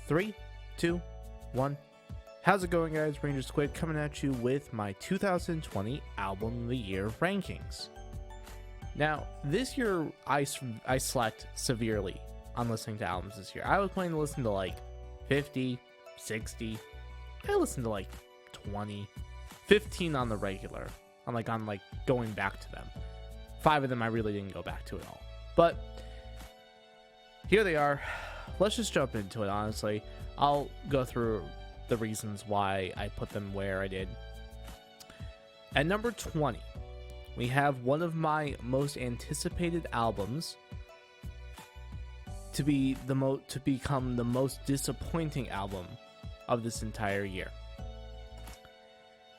3, 2, 1. How's it going, guys? Ranger Squid coming at you with my 2020 Album of the Year rankings. Now, this year I slacked severely on listening to albums this year. I was planning to listen to like 50, 60. I listened to like 20, 15 on the regular. I'm like going back to them. 5 of them I really didn't go back to at all. But here they are. Let's just jump into it, honestly. I'll go through the reasons why I put them where I did. At number 20, we have one of my most anticipated albums to become the most disappointing album of this entire year.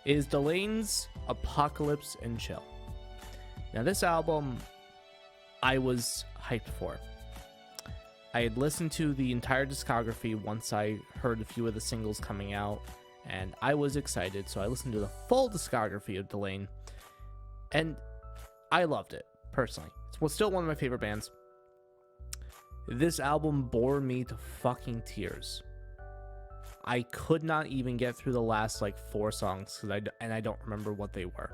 It is Delain's Apocalypse and Chill. Now, this album I was hyped for. I had listened to the entire discography once I heard a few of the singles coming out, and I was excited, so I listened to the full discography of Delain, and I loved it, personally. It was still one of my favorite bands. This album bore me to fucking tears. I could not even get through the last like 4 songs, and I don't remember what they were.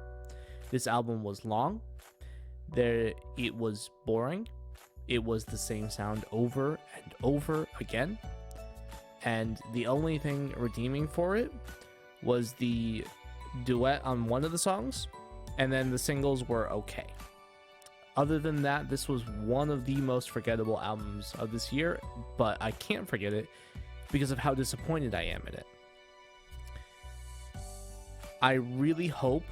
This album was long. It was boring. It was the same sound over and over again. And the only thing redeeming for it was the duet on one of the songs, and then the singles were okay. Other than that, this was one of the most forgettable albums of this year, but I can't forget it because of how disappointed I am in it. I really hope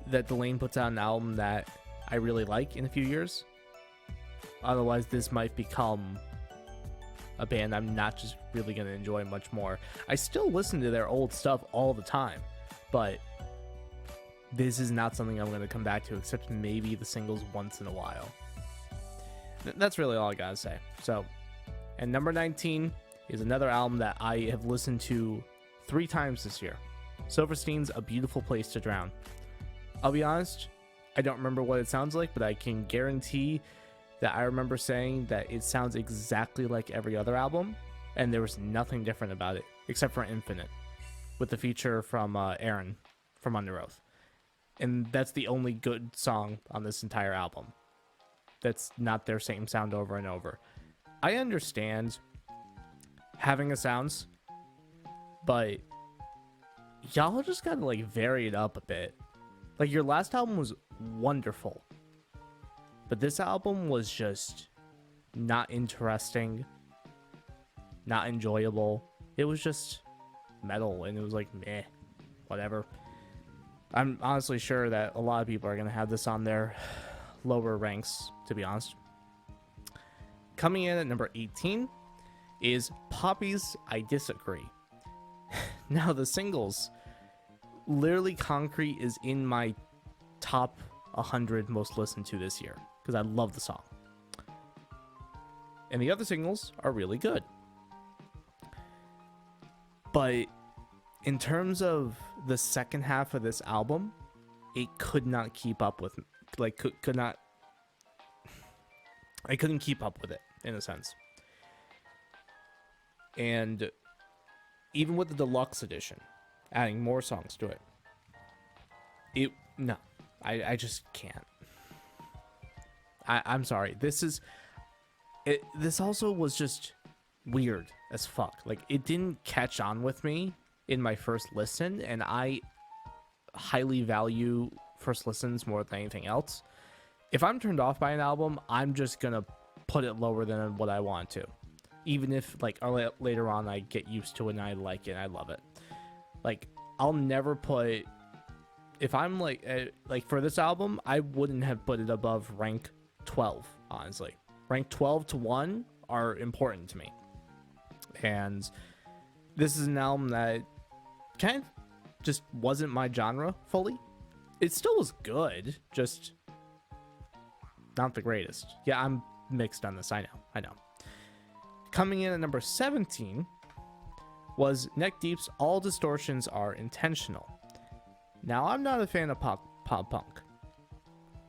that Delain puts out an album that I really like in a few years. Otherwise, this might become a band I'm not just really going to enjoy much more. I still listen to their old stuff all the time, but this is not something I'm going to come back to, except maybe the singles once in a while. That's really all I got to say. So, and number 19 is another album that I have listened to 3 times this year. Silverstein's A Beautiful Place to Drown. I'll be honest, I don't remember what it sounds like, but I can guarantee that I remember saying that it sounds exactly like every other album, and there was nothing different about it, except for Infinite, with the feature from Aaron from Under Oath. And that's the only good song on this entire album. That's not their same sound over and over. I understand having a sounds, but y'all just gotta like vary it up a bit. Like, your last album was wonderful, but this album was just not interesting, not enjoyable. It was just metal, and it was like, meh, whatever. I'm honestly sure that a lot of people are going to have this on their lower ranks, to be honest. Coming in at number 18 is Poppy's I Disagree. Now, the singles, literally Concrete is in my top 100 most listened to this year, because I love the song. And the other singles are really good. But in terms of the second half of this album, it could not keep up with, like, could not, I couldn't keep up with it, in a sense. And even with the deluxe edition, adding more songs to it, no, I just can't. I'm sorry. This also was just weird as fuck. Like, it didn't catch on with me in my first listen, and I highly value first listens more than anything else. If I'm turned off by an album, I'm just gonna put it lower than what I want to, even if like later on I get used to it and I like it and I love it. Like, I'll never put, if I'm like for this album, I wouldn't have put it above rank 12, honestly. Rank 12 to 1 are important to me. And this is an album that kind of just wasn't my genre fully. It still was good, just not the greatest. Yeah, I'm mixed on this, I know. Coming in at number 17 was Neck Deep's All Distortions Are Intentional. Now, I'm not a fan of pop punk.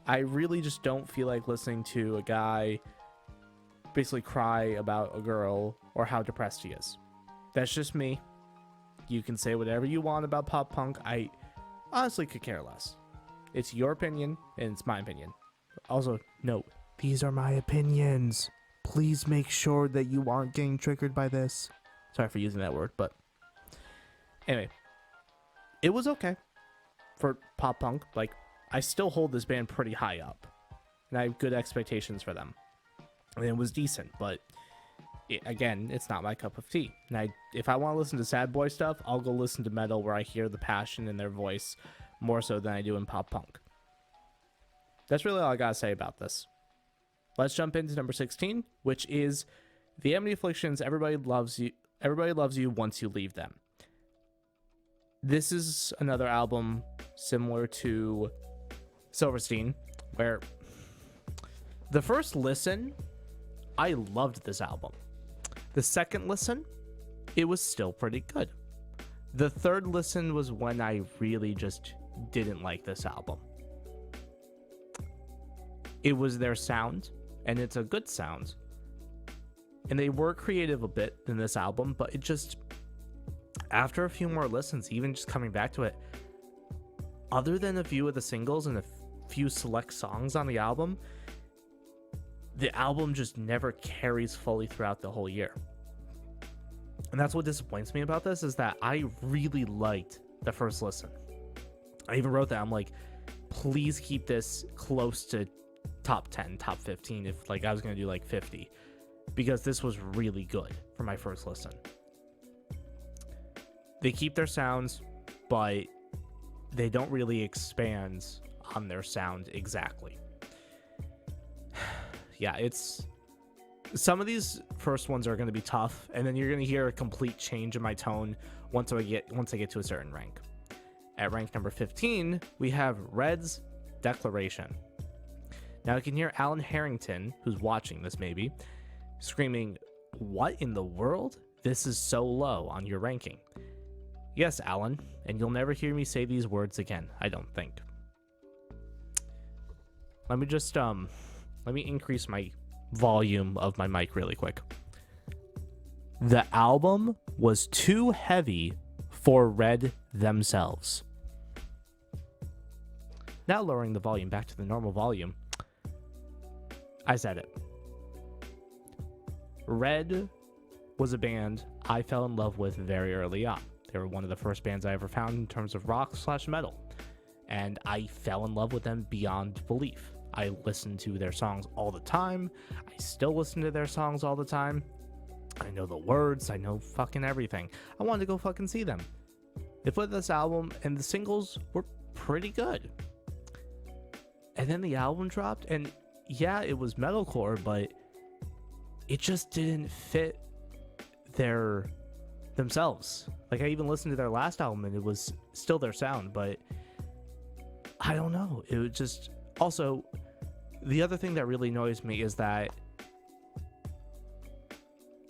I really just don't feel like listening to a guy basically cry about a girl or how depressed he is. That's just me. You can say whatever you want about pop punk. I honestly could care less. It's your opinion and it's my opinion. Also, note, these are my opinions. Please make sure that you aren't getting triggered by this. Sorry for using that word, but anyway, it was okay for pop punk. Like, I still hold this band pretty high up, and I have good expectations for them. And it was decent, but again, it's not my cup of tea. And if I want to listen to sad boy stuff, I'll go listen to metal where I hear the passion in their voice more so than I do in pop punk. That's really all I gotta say about this. Let's jump into number 16, which is the Amity Affliction's Everybody Loves You Once You Leave Them. This is another album similar to Silverstein, where the first listen, I loved this album. The second listen, it was still pretty good. The third listen was when I really just didn't like this album. It was their sound, and it's a good sound. And they were creative a bit in this album, but it just, after a few more listens, even just coming back to it, other than a few of the singles and a few select songs on the album just never carries fully throughout the whole year. And that's what disappoints me about this, is that I really liked the first listen. I even wrote that. I'm like, please keep this close to top 10, top 15, if like I was going to do like 50, because this was really good for my first listen. They keep their sounds, but they don't really expand on their sound exactly. Yeah, it's some of these first ones are going to be tough, and then you're going to hear a complete change in my tone once I get to a certain rank. At rank number 15, we have Red's Declaration. Now you can hear Alan Harrington, who's watching this maybe, screaming, "What in the world? This is so low on your ranking." Yes, Alan, and you'll never hear me say these words again, I don't think. Let me just let me increase my volume of my mic really quick. The album was too heavy for Red themselves. Now lowering the volume back to the normal volume. I said it. Red was a band I fell in love with very early on. They were one of the first bands I ever found in terms of rock/metal. And I fell in love with them beyond belief. I listened to their songs all the time. I still listen to their songs all the time. I know the words. I know fucking everything. I wanted to go fucking see them. They put this album, and the singles were pretty good. And then the album dropped, and yeah, it was metalcore, but it just didn't fit themselves. Like, I even listened to their last album, and it was still their sound, but I don't know. It was just... Also, the other thing that really annoys me is that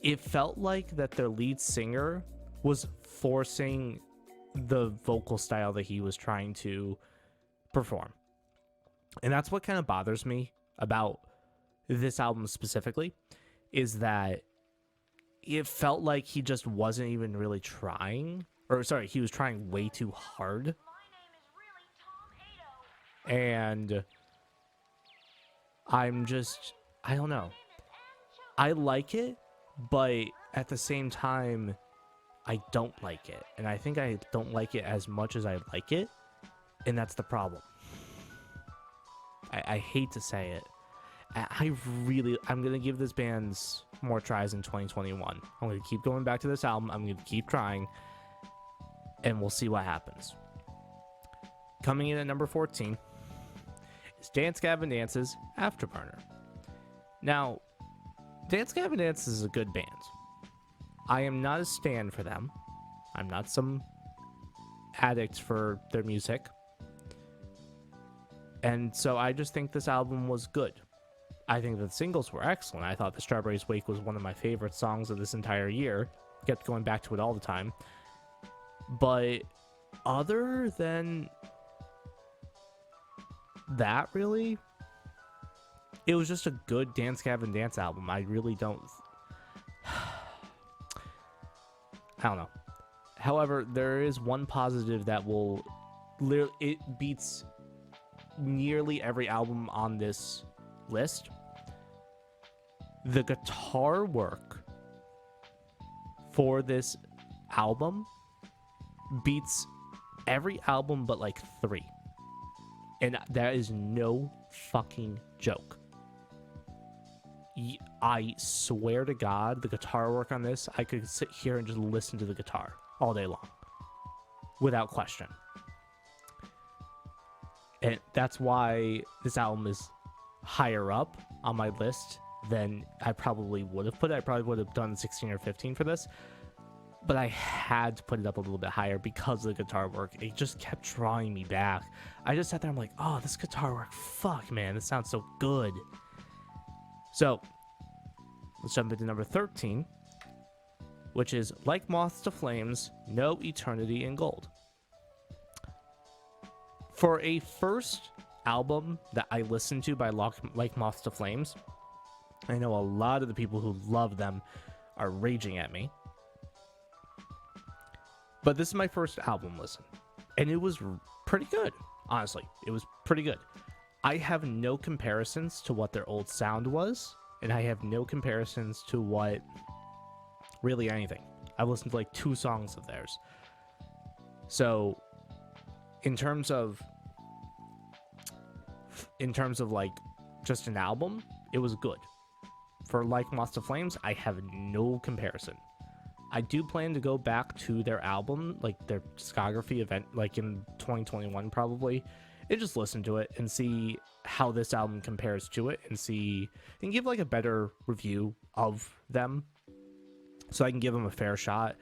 it felt like that their lead singer was forcing the vocal style that he was trying to perform. And that's what kind of bothers me about this album specifically, is that it felt like he just wasn't even really trying. Or, sorry, he was trying way too hard. And I don't know. I like it, but at the same time, I don't like it. And I think I don't like it as much as I like it. And that's the problem. I hate to say it. I'm going to give this band more tries in 2021. I'm going to keep going back to this album. I'm going to keep trying. And we'll see what happens. Coming in at number 14 is Dance Gavin Dance's Afterburner. Now, Dance Gavin Dance is a good band. I am not a stan for them. I'm not some addict for their music. And so I just think this album was good. I think the singles were excellent. I thought The Strawberries Wake was one of my favorite songs of this entire year. Kept going back to it all the time. But other than that, really, it was just a good Dance Gavin Dance album. I really don't... I don't know. However, there is one positive that will literally... It beats nearly every album on this list. The guitar work for this album beats every album but like 3. And that is no fucking joke. I swear to God, the guitar work on this, I could sit here and just listen to the guitar all day long. Without question. And that's why this album is higher up on my list than I probably would have put it. I probably would have done 16 or 15 for this. But I had to put it up a little bit higher because of the guitar work. It just kept drawing me back. I just sat there, I'm like, oh, this guitar work, fuck, man, this sounds so good. So, let's jump into number 13, which is Like Moths to Flames, No Eternity in Gold. For a first album that I listened to by Like Moths to Flames, I know a lot of the people who love them are raging at me. But this is my first album listen, and it was pretty good, honestly. It was pretty good. I have no comparisons to what their old sound was, and I have no comparisons to what really anything. I've listened to like 2 songs of theirs. So, in terms of like just an album, it was good. For Like Moths to Flames, I have no comparison. I do plan to go back to their album, like their discography event, like in 2021 probably, and just listen to it and see how this album compares to it and give like a better review of them so I can give them a fair shot.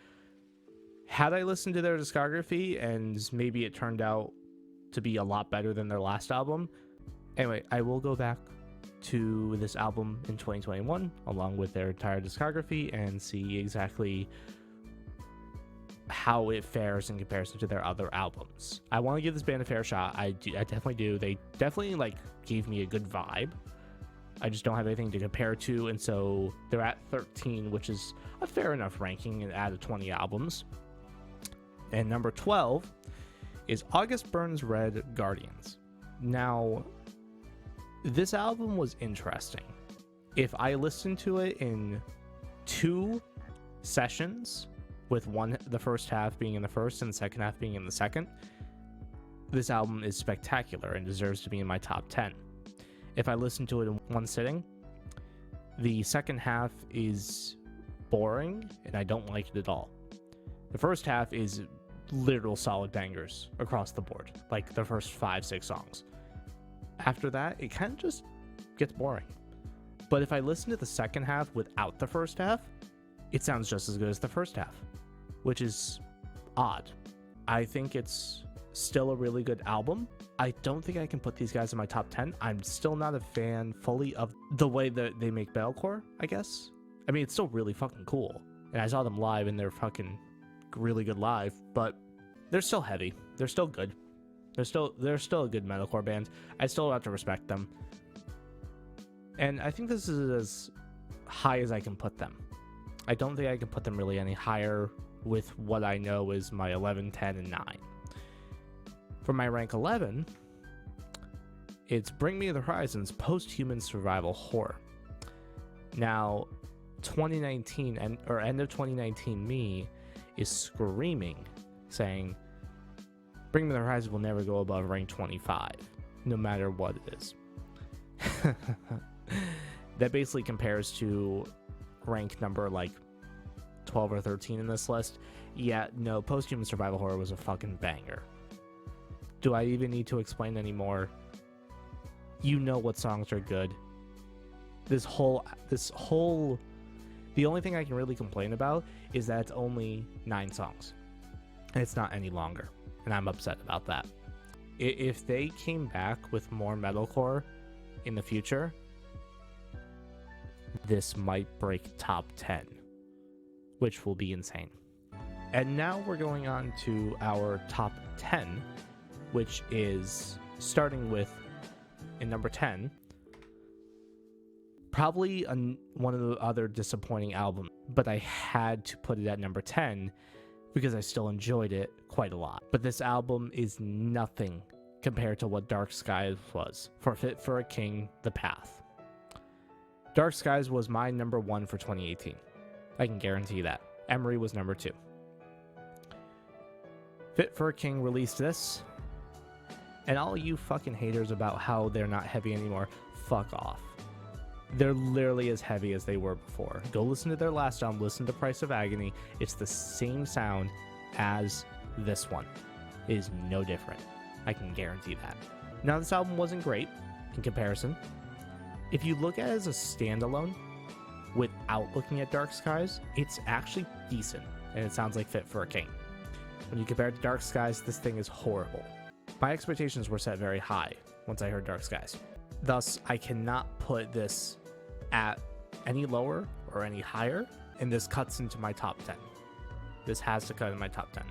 Had I listened to their discography and maybe it turned out to be a lot better than their last album, anyway, I will go back to this album in 2021 along with their entire discography and see exactly how it fares in comparison to their other albums. I want to give this band a fair shot. I definitely do. They definitely like gave me a good vibe. I just don't have anything to compare to, and so they're at 13, which is a fair enough ranking out of 20 albums. And number 12 is August Burns Red Guardians. Now, this album was interesting. If I listened to it in 2 sessions, with the first half being in the first and the second half being in the second, this album is spectacular and deserves to be in my top 10. If I listen to it in 1 sitting, the second half is boring and I don't like it at all. The first half is literal solid bangers across the board, like the first 5-6 songs. After that, it kind of just gets boring. But if I listen to the second half without the first half, it sounds just as good as the first half, which is odd. I think it's still a really good album. I don't think I can put these guys in my top 10. I'm still not a fan fully of the way that they make metalcore, I guess. I mean, it's still really fucking cool. And I saw them live and they're fucking really good live, but they're still heavy. They're still good. They're still a good metalcore band. I still have to respect them. And I think this is as high as I can put them. I don't think I can put them really any higher with what I know is my 11, 10, and 9. For my rank 11, it's Bring Me the Horizons Post-Human Survival Horror. Now, 2019 or end of 2019 me is screaming, saying, Bring Me the Horizon will never go above rank 25, no matter what it is. That basically compares to rank number like 12 or 13 in this list. Yeah, no, Post-Human Survival Horror was a fucking banger. Do I even need to explain anymore? You know what songs are good. This whole, the only thing I can really complain about is that it's only 9 songs. And it's not any longer. And I'm upset about that. If they came back with more metalcore in the future, this might break top 10, which will be insane. And now we're going on to our top 10, which is starting with, in number 10, Probably one of the other disappointing albums, but I had to put it at number 10 because I still enjoyed it quite a lot. But this album is nothing compared to what Dark Skies was for Fit for a King, The Path. Dark Skies was my number 1 for 2018. I can guarantee that. Emery was number 2. Fit for a King released this, and all you fucking haters about how they're not heavy anymore, fuck off. They're literally as heavy as they were before. Go listen to their last album, listen to Price of Agony. It's the same sound as this one. It is no different. I can guarantee that. Now, this album wasn't great in comparison. If you look at it as a standalone, without looking at Dark Skies, it's actually decent, and it sounds like Fit for a King. When you compare it to Dark Skies, this thing is horrible. My expectations were set very high once I heard Dark Skies. Thus, I cannot put this at any lower or any higher, and this cuts into my top 10. This has to cut in my top 10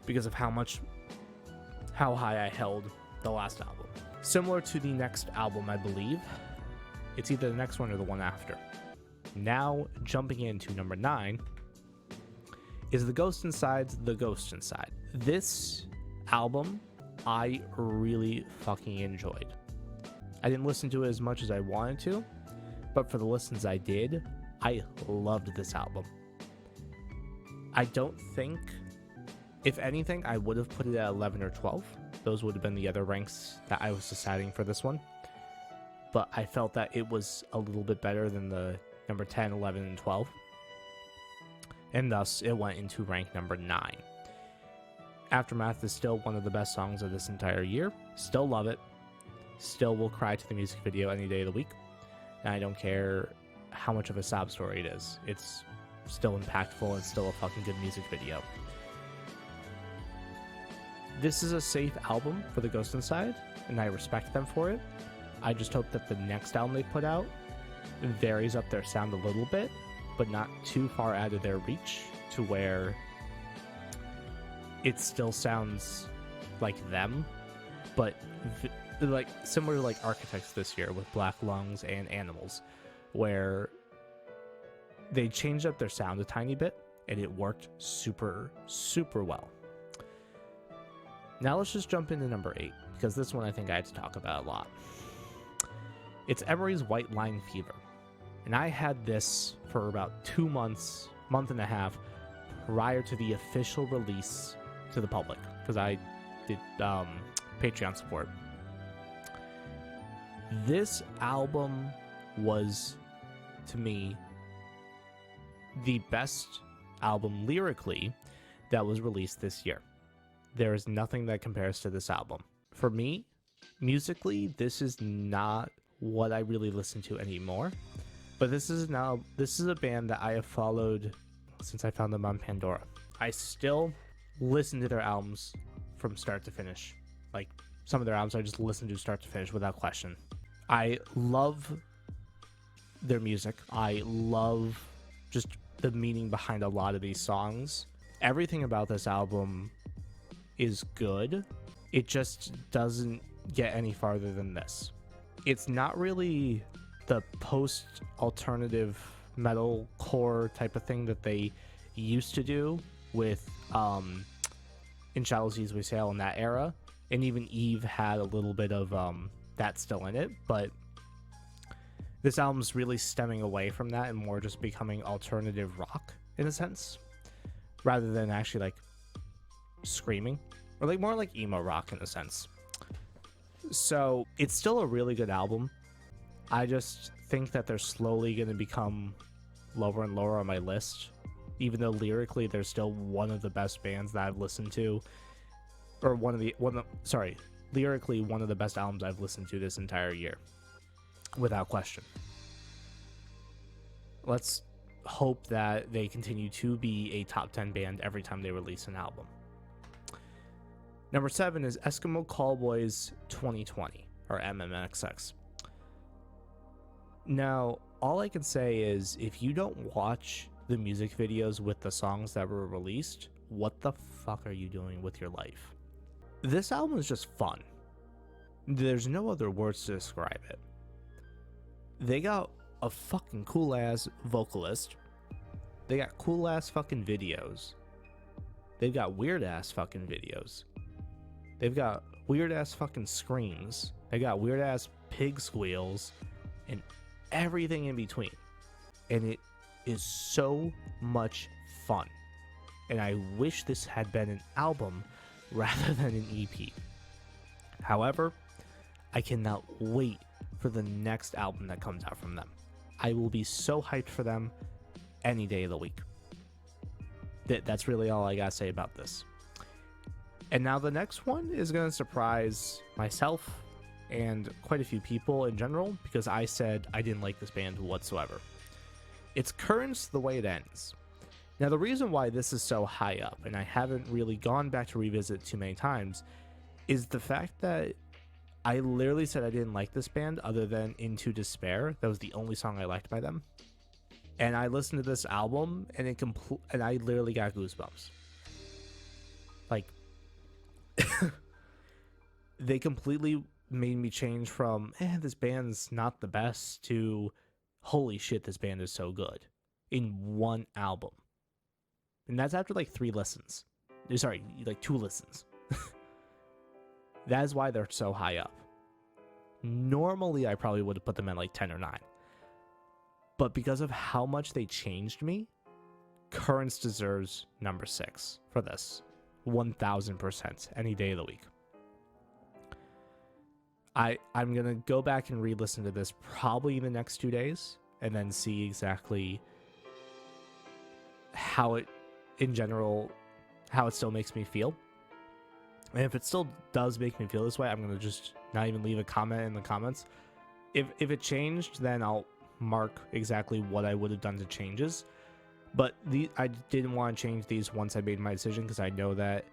because of how high I held the last album. Similar to the next album, I believe. It's either the next one or the one after. Now, jumping into number 9 is The Ghost Inside's The Ghost Inside. This album, I really fucking enjoyed. I didn't listen to it as much as I wanted to, but for the listens I did, I loved this album. I don't think, if anything, I would have put it at 11 or 12. Those would have been the other ranks that I was deciding for this one. But I felt that it was a little bit better than the number 10, 11, and 12. And thus, it went into rank number 9. Aftermath is still one of the best songs of this entire year. Still love it. Still will cry to the music video any day of the week. And I don't care how much of a sob story it is. It's still impactful and still a fucking good music video. This is a safe album for The Ghost Inside, and I respect them for it. I just hope that the next album they put out varies up their sound a little bit, but not too far out of their reach to where it still sounds like them, but like similar to like Architects this year with Black Lungs and Animals, where they changed up their sound a tiny bit and it worked super, super well. Now let's just jump into number 8, because this one I think I had to talk about a lot. It's Emery's White Line Fever. And I had this for about 2 months, month and a half, prior to the official release to the public, because I did Patreon support. This album was, to me, the best album lyrically that was released this year. There is nothing that compares to this album. For me, musically, this is not what I really listen to anymore. But this is a band that I have followed since I found them on Pandora. I still listen to their albums from start to finish. Like, some of their albums I just listen to start to finish without question. I love their music. I love just the meaning behind a lot of these songs. Everything about this album is good. It just doesn't get any farther than this. It's not really the post-alternative metalcore type of thing that they used to do with In Shallow Seas We Sail in that era, and even Eve had a little bit of that still in it, but this album's really stemming away from that and more just becoming alternative rock in a sense, rather than actually like screaming, or like more like emo rock in a sense. So it's still a really good album. I just think that they're slowly going to become lower and lower on my list, even though lyrically they're still one of the best bands that I've listened to, or lyrically one of the best albums I've listened to this entire year, without question. Let's hope that they continue to be a top 10 band every time they release an album. Number 7 is Eskimo Callboy's 2020, or MMXX. Now, all I can say is, if you don't watch the music videos with the songs that were released, what the fuck are you doing with your life? This album is just fun. There's no other words to describe it. They got a fucking cool ass vocalist. They got cool ass fucking videos. They've got weird ass fucking videos. They've got weird ass fucking screams. They got weird ass pig squeals and everything in between. And it is so much fun. And I wish this had been an album rather than an EP. However, I cannot wait for the next album that comes out from them. I will be so hyped for them any day of the week. That's really all I gotta say about this. And now the next one is gonna surprise myself and quite a few people in general, because I said I didn't like this band whatsoever. It's Currents the Way It Ends. Now the reason why this is so high up, and I haven't really gone back to revisit too many times, is the fact that I literally said I didn't like this band other than Into Despair. That was the only song I liked by them. And I listened to this album and and I literally got goosebumps. Like they completely made me change from this band's not the best to holy shit, this band is so good in one album. And that's after like 3 listens. Sorry, like 2 listens. That is why they're so high up. Normally, I probably would have put them at like 10 or 9. But because of how much they changed me, Currents deserves number 6 for this. 1000% any day of the week. I'm going to go back and re-listen to this probably in the next 2 days and then see exactly how it, in general, how it still makes me feel. And if it still does make me feel this way, I'm going to just not even leave a comment in the comments. If it changed, then I'll mark exactly what I would have done to changes. But I didn't want to change these once I made my decision, because I know that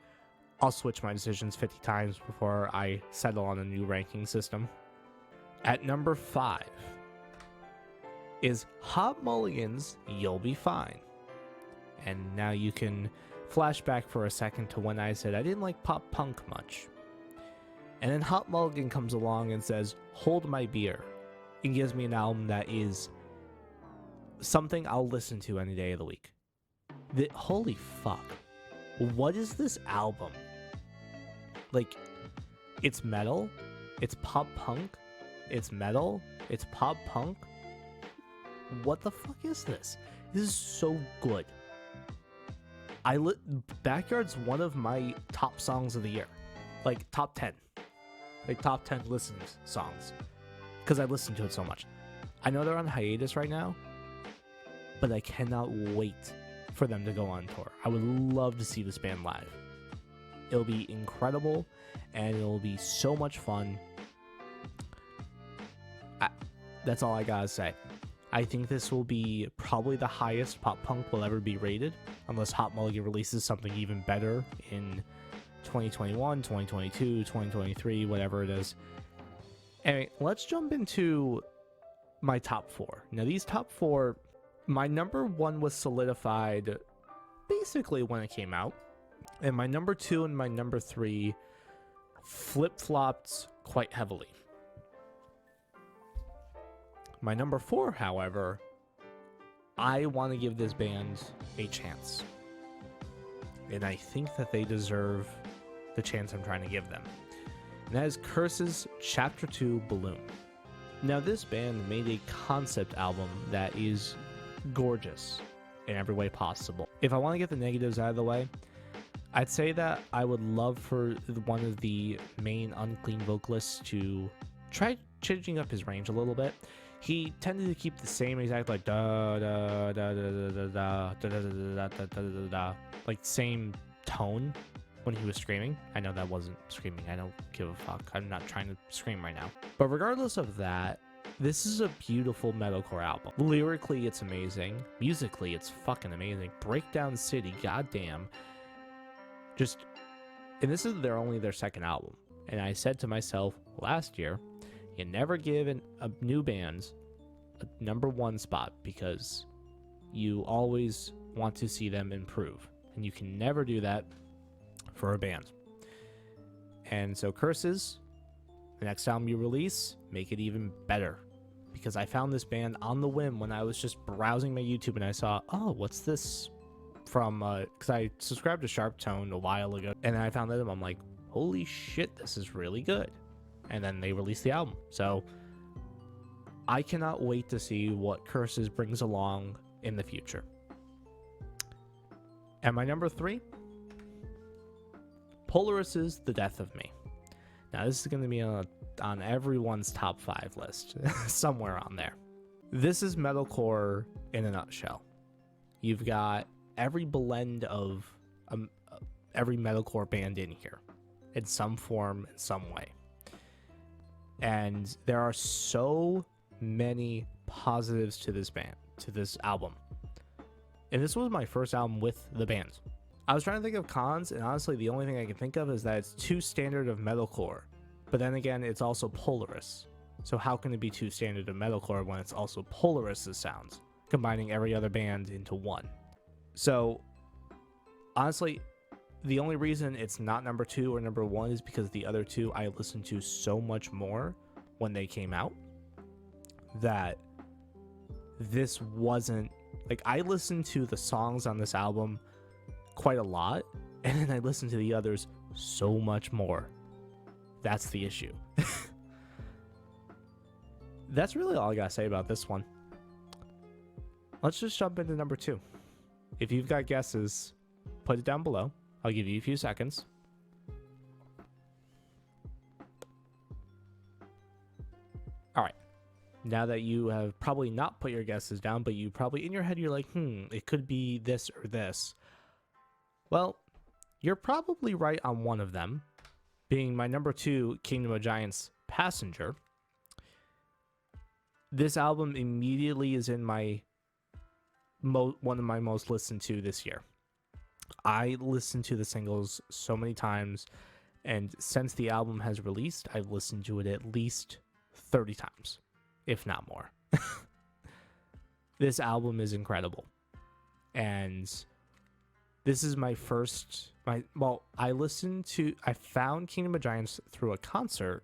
I'll switch my decisions 50 times before I settle on a new ranking system. At number 5 is Hot Mulligan's You'll Be Fine. And now you can flashback for a second to when I said I didn't like pop punk much. And then Hot Mulligan comes along and says, Hold My Beer, and gives me an album that is something I'll listen to any day of the week. Holy fuck. What is this album? Like, it's metal, it's pop punk, it's metal, it's pop punk. What the fuck is this? This is so good. Backyard's one of my top songs of the year. Like, top 10. Like, top 10 listened songs. Because I listen to it so much. I know they're on hiatus right now, but I cannot wait for them to go on tour. I would love to see this band live. It'll be incredible, and it'll be so much fun. That's all I gotta say. I think this will be probably the highest pop punk will ever be rated, unless Hot Mulligan releases something even better in 2021, 2022, 2023, whatever it is. Anyway, let's jump into my top 4. Now, these top 4, my number 1 was solidified basically when it came out, and my number 2 and my number 3 flip-flopped quite heavily. My number 4, however, I want to give this band a chance. And I think that they deserve the chance I'm trying to give them. And that is Curse's Chapter 2 Balloon. Now, this band made a concept album that is gorgeous in every way possible. If I want to get the negatives out of the way, I'd say that I would love for one of the main unclean vocalists to try changing up his range a little bit. He tended to keep the same exact like da da da da da da da da da da da da, like same tone when he was screaming. I know that wasn't screaming. I don't give a fuck. I'm not trying to scream right now. But regardless of that, this is a beautiful metalcore album. Lyrically, it's amazing. Musically, it's fucking amazing. Breakdown City, goddamn. And this is only their second album. And I said to myself last year, you never give a new band a number 1 spot, because you always want to see them improve. And you can never do that for a band. And so Curses, the next album you release, make it even better, because I found this band on the whim when I was just browsing my YouTube, and I saw, oh, what's this from, because I subscribed to Sharp Tone a while ago, and I found them. I'm like, holy shit, this is really good. And then they released the album. So I cannot wait to see what Curses brings along in the future. And my number 3, Polaris is The Death of Me. Now, this is going to be on everyone's top 5 list, somewhere on there. This is metalcore in a nutshell. You've got every blend of every metalcore band in here, in some form, in some way. And there are so many positives to this band, to this album. And this was my first album with the band. I was trying to think of cons, and honestly, the only thing I can think of is that it's too standard of metalcore. But then again, it's also Polaris. So how can it be too standard of metalcore when it's also Polaris' sounds, combining every other band into one? So, honestly, the only reason it's not number 2 or number 1 is because the other 2 I listened to so much more when they came out that this wasn't... Like, I listened to the songs on this album quite a lot, and then I listened to the others so much more. That's the issue. That's really all I gotta say about this one. Let's just jump into number 2. If you've got guesses, put it down below. I'll give you a few seconds. All right. Now that you have probably not put your guesses down, but you probably in your head, you're like, it could be this or this. Well, you're probably right on one of them, being my number 2, Kingdom of Giants Passenger. This album immediately is in my one of my most listened to this year. I listened to the singles so many times, and since the album has released, I've listened to it at least 30 times, if not more. This album is incredible. And this is my first... I found Kingdom of Giants through a concert.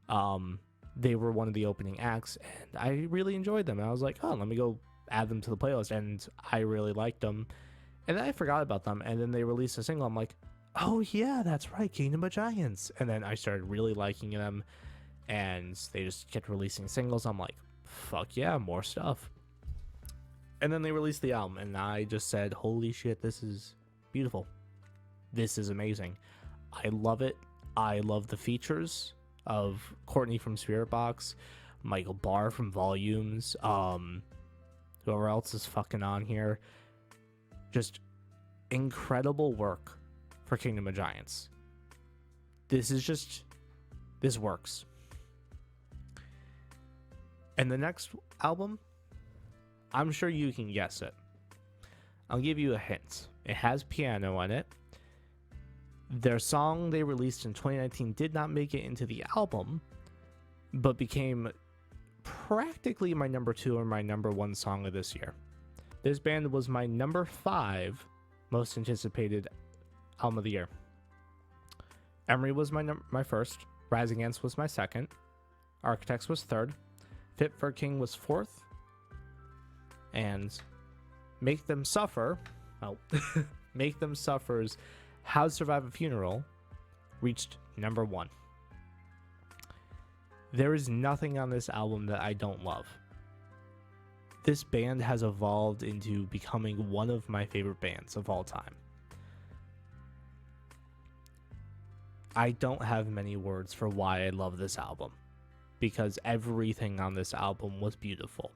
They were one of the opening acts, and I really enjoyed them. And I was like, oh, let me go add them to the playlist, and I really liked them. And then I forgot about them, and then they released a single. I'm like, oh yeah, that's right, Kingdom of Giants. And then I started really liking them, and they just kept releasing singles. I'm like, fuck yeah, more stuff. And then they released the album, and I just said, holy shit, this is beautiful. This is amazing. I love it. I love the features of Courtney from Spirit Box, Michael Barr from Volumes, whoever else is fucking on here. Just incredible work for Kingdom of Giants. This works. And the next album, I'm sure you can guess it. I'll give you a hint. It has piano on it. Their song they released in 2019 did not make it into the album, but became practically my number 2 or my number 1 song of this year. This band was my number 5 most anticipated album of the year. Emery was my first. Rise Against was my second. Architects was third. Fit for a King was fourth. And Make Them Suffer, Make Them Suffer's How to Survive a Funeral reached number 1. There is nothing on this album that I don't love. This band has evolved into becoming one of my favorite bands of all time. I don't have many words for why I love this album, because everything on this album was beautiful.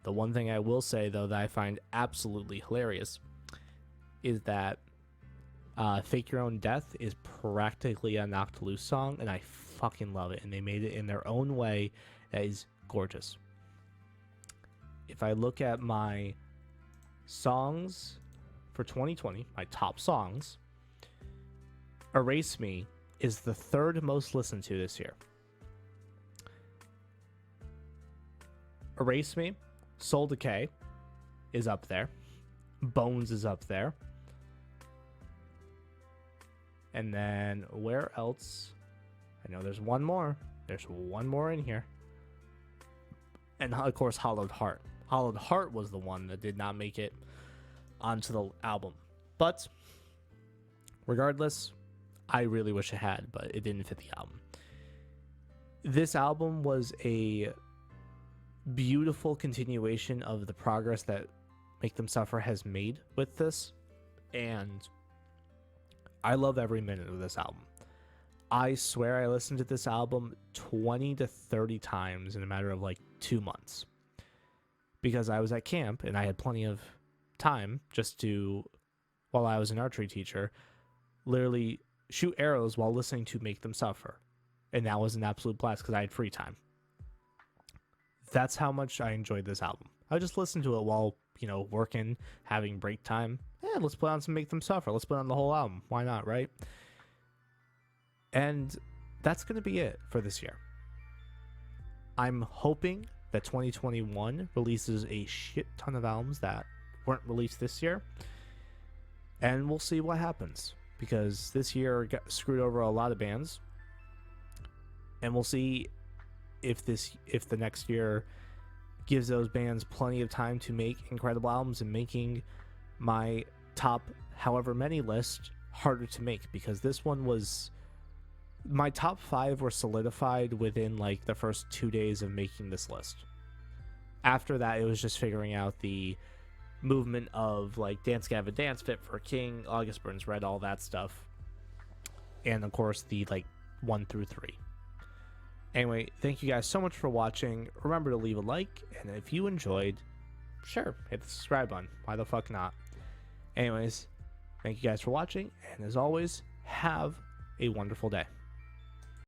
The one thing I will say, though, that I find absolutely hilarious is that Fake Your Own Death is practically a Knocked Loose song, and I fucking love it. And they made it in their own way that is gorgeous. If I look at my songs for 2020, my top songs, Erase Me is the 3rd most listened to this year. Erase Me, Soul Decay is up there. Bones is up there. And then where else? I know there's one more. There's one more in here. And of course, Hollowed Heart. Hollowed Heart was the one that did not make it onto the album. But regardless, I really wish it had, but it didn't fit the album. This album was a beautiful continuation of the progress that Make Them Suffer has made with this, and I love every minute of this album. I swear I listened to this album 20 to 30 times in a matter of like 2 months, because I was at camp and I had plenty of time just to, while I was an archery teacher, literally shoot arrows while listening to Make Them Suffer. And that was an absolute blast because I had free time. That's how much I enjoyed this album. I would just listen to it while, working, having break time. Yeah, let's put on some Make Them Suffer. Let's put on the whole album. Why not, right? And that's going to be it for this year. I'm hoping that 2021 releases a shit ton of albums that weren't released this year. And we'll see what happens, because this year got screwed over a lot of bands. And we'll see if the next year gives those bands plenty of time to make incredible albums and making my top however many list harder to make, because this one was, my top 5 were solidified within like the first 2 days of making this list. After that, it was just figuring out the movement of like Dance Gavin Dance, Fit for a King, August Burns Red, all that stuff, and of course the like 1 through 3. Anyway, thank you guys so much for watching. Remember to leave a like, and if you enjoyed, sure, hit the subscribe button. Why the fuck not? Anyways, thank you guys for watching, and as always, have a wonderful day.